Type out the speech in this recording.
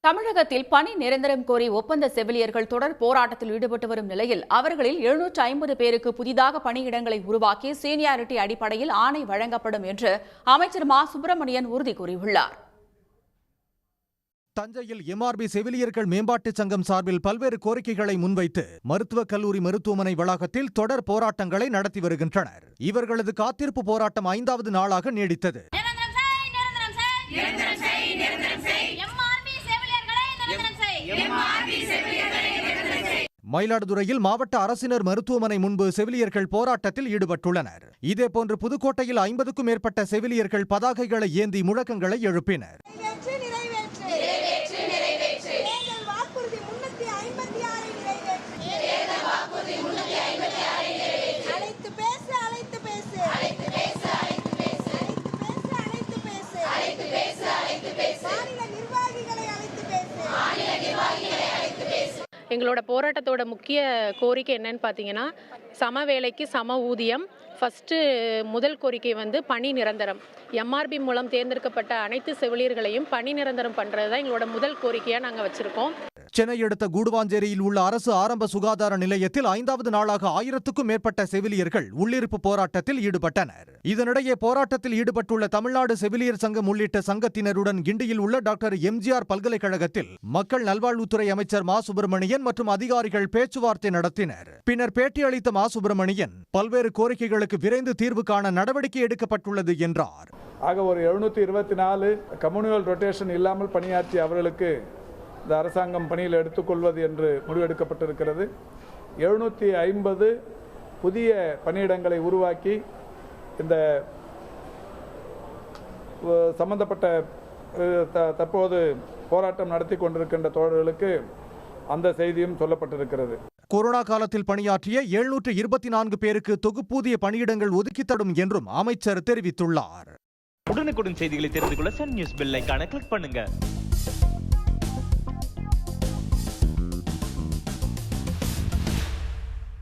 தமிழகத்தில் பணி நிரந்தரம் கோரி ஒப்பந்த செவிலியர்கள் தொடர் போராட்டத்தில் ஈடுபட்டு வரும் நிலையில் அவர்களில் 750 பேருக்கு புதிதாக பணியிடங்களை உருவாக்கி சீனியாரிட்டி அடிப்படையில் ஆணை வழங்கப்படும் என்று அமைச்சர் மா சுப்பிரமணியன் உறுதி கூறியுள்ளார். தஞ்சையில் எம்ஆர்பி செவிலியர்கள் மேம்பாட்டு சங்கம் சார்பில் பல்வேறு கோரிக்கைகளை முன்வைத்து மருத்துவக் கல்லூரி மருத்துவமனை வளாகத்தில் தொடர் போராட்டங்களை நடத்தி வருகின்றனர். இவர்களது காத்திருப்பு போராட்டம் 5வது நாளாக நீடித்தது. மயிலாடுதுறையில் மாவட்ட அரசினர் மருத்துவமனை முன்பு செவிலியர்கள் போராட்டத்தில் ஈடுபட்டுள்ளனர். இதேபோன்று புதுக்கோட்டையில் 50க்கும் மேற்பட்ட செவிலியர்கள் பதாகைகளை ஏந்தி முழக்கங்களை எழுப்பினர். எங்களோட போராட்டத்தோட முக்கிய கோரிக்கை என்னன்னு பார்த்தீங்கன்னா, சம வேலைக்கு சம ஊதியம். ஃபர்ஸ்ட் முதல் கோரிக்கை பணி நிரந்தரம். எம்ஆர்பி மூலம் தேர்ந்தெடுக்கப்பட்ட அனைத்து செவிலியர்களையும் பணி நிரந்தரம் பண்றது தான் எங்களோட முதல் கோரிக்கையாக நாங்கள் வச்சிருக்கோம். சென்னை அடுத்த கூடுவாஞ்சேரியில் உள்ள அரசு ஆரம்ப சுகாதார நிலையத்தில் 5வது நாளாக 1000க்கும் மேற்பட்ட செவிலியர்கள் உள்ளிருப்பு போராட்டத்தில் ஈடுபட்டனர். இதனிடையே போராட்டத்தில் ஈடுபட்டுள்ள தமிழ்நாடு செவிலியர் சங்கம் உள்ளிட்ட சங்கத்தினருடன் கிண்டியில் உள்ள டாக்டர் எம்ஜிஆர் பல்கலைக்கழகத்தில் மக்கள் நல்வாழ்வுத்துறை அமைச்சர் மா சுப்பிரமணியன் மற்றும் அதிகாரிகள் பேச்சுவார்த்தை நடத்தினர். பின்னர் பேட்டியளித்த மா சுப்பிரமணியன் பல்வேறு கோரிக்கைகளுக்கு விரைந்து தீர்வு காண நடவடிக்கை எடுக்கப்பட்டுள்ளது என்றார். ஆக ஒரு 724 கம்யூனியல் ரொட்டேஷன் இல்லாமல் பணியாற்றிய அவர்களுக்கு இந்த அரசாங்கம் பணியில் எடுத்துக்கொள்வது என்று முடிவெடுக்கப்பட்டிருக்கிறது. 750 புதிய பணியிடங்களை உருவாக்கி இந்த சம்பந்தப்பட்ட தற்போது போராட்டம் நடத்தி கொண்டிருக்கின்ற தோழர்களுக்கு அந்த செய்தியும் சொல்லப்பட்டிருக்கிறது. கொரோனா காலத்தில் பணியாற்றிய 724 பேருக்கு தொகுப்பூதிய பணியிடங்கள் ஒதுக்கித்தரும் என்றும் அமைச்சர் தெரிவித்துள்ளார். உடனுக்குடன் செய்திகளை தெரிந்து கொள்ள சன் நியூஸ் பெல் ஐகானை கிளிக் பண்ணுங்க.